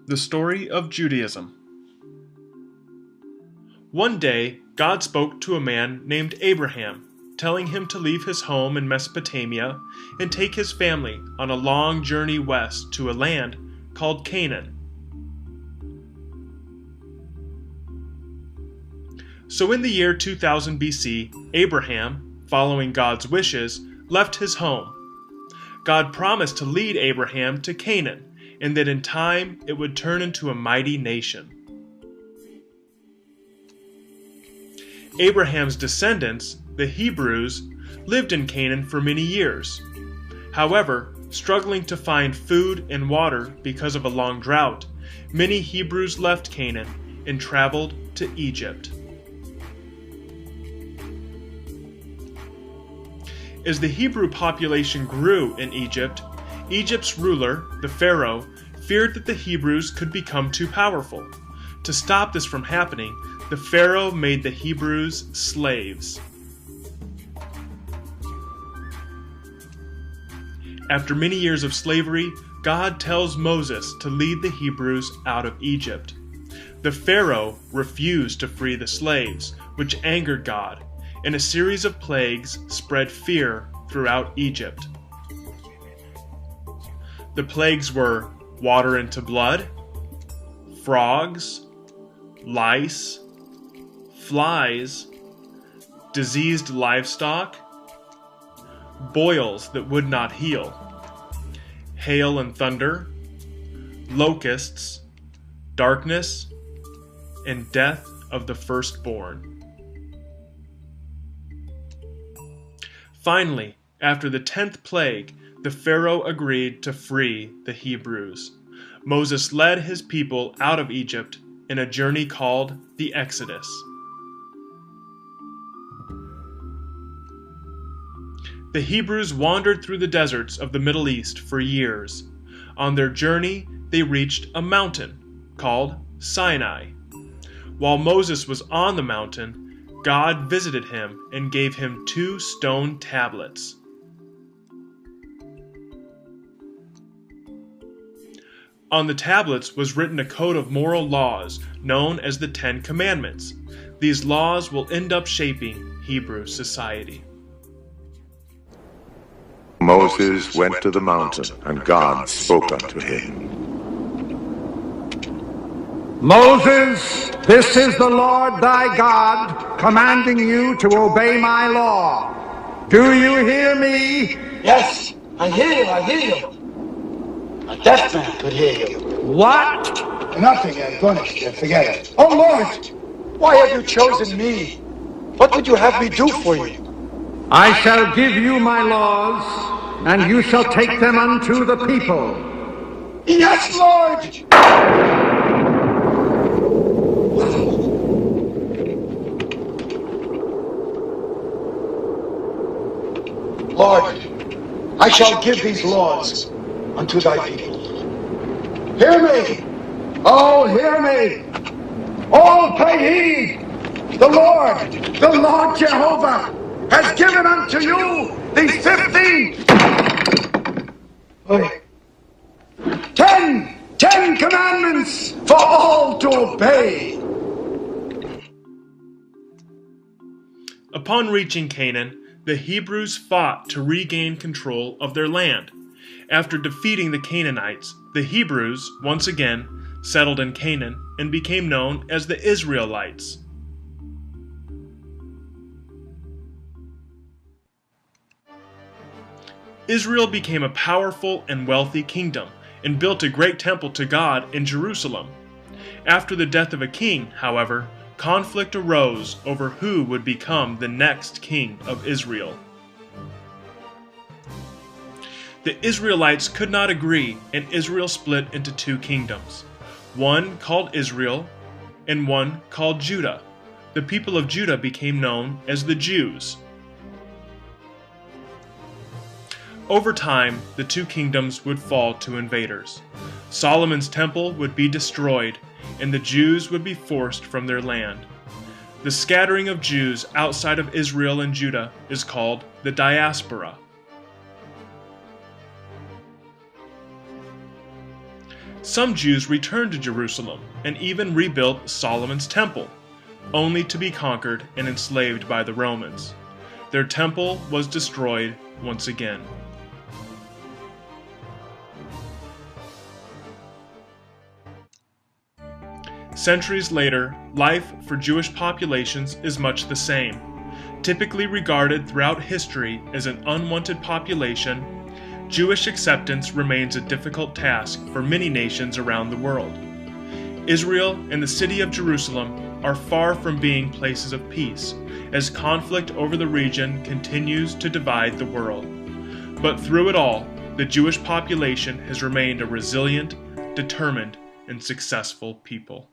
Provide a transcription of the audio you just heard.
The Story of Judaism. One day, God spoke to a man named Abraham, telling him to leave his home in Mesopotamia and take his family on a long journey west to a land called Canaan. So in the year 2000 BC, Abraham, following God's wishes, left his home. God promised to lead Abraham to Canaan, and that in time it would turn into a mighty nation. Abraham's descendants, the Hebrews, lived in Canaan for many years. However, struggling to find food and water because of a long drought, many Hebrews left Canaan and traveled to Egypt. As the Hebrew population grew in Egypt, Egypt's ruler, the Pharaoh, feared that the Hebrews could become too powerful. To stop this from happening, the Pharaoh made the Hebrews slaves. After many years of slavery, God tells Moses to lead the Hebrews out of Egypt. The Pharaoh refused to free the slaves, which angered God, and a series of plagues spread fear throughout Egypt. The plagues were water into blood, frogs, lice, flies, diseased livestock, boils that would not heal, hail and thunder, locusts, darkness, and death of the firstborn. Finally, after the 10th plague, the Pharaoh agreed to free the Hebrews. Moses led his people out of Egypt in a journey called the Exodus. The Hebrews wandered through the deserts of the Middle East for years. On their journey, they reached a mountain called Sinai. While Moses was on the mountain, God visited him and gave him 2 stone tablets. On the tablets was written a code of moral laws known as the 10 Commandments. These laws will end up shaping Hebrew society. Moses went to the mountain, and God spoke unto him. Moses, this is the Lord thy God, commanding you to obey my law. Do you hear me? Yes, I hear you. A deaf man could hear you. What? Nothing, I'm punished. Forget it. Oh, Lord! Why have you chosen me? What would you have me do for you? I shall give you my laws, and you shall take them unto the people. Yes, Lord! Lord, I shall give these laws unto thy people. Hear me! Oh, hear me! All pay heed! The Lord Jehovah, has given unto you these 10 commandments for all to obey. Upon reaching Canaan, the Hebrews fought to regain control of their land. After defeating the Canaanites, the Hebrews, once again, settled in Canaan and became known as the Israelites. Israel became a powerful and wealthy kingdom and built a great temple to God in Jerusalem. After the death of a king, however, conflict arose over who would become the next king of Israel. The Israelites could not agree, and Israel split into 2 kingdoms, one called Israel and one called Judah. The people of Judah became known as the Jews. Over time, the 2 kingdoms would fall to invaders. Solomon's temple would be destroyed, and the Jews would be forced from their land. The scattering of Jews outside of Israel and Judah is called the diaspora. Some Jews returned to Jerusalem and even rebuilt Solomon's temple, only to be conquered and enslaved by the Romans. Their temple was destroyed once again. Centuries later, life for Jewish populations is much the same. Typically regarded throughout history as an unwanted population, Jewish acceptance remains a difficult task for many nations around the world. Israel and the city of Jerusalem are far from being places of peace, as conflict over the region continues to divide the world. But through it all, the Jewish population has remained a resilient, determined, and successful people.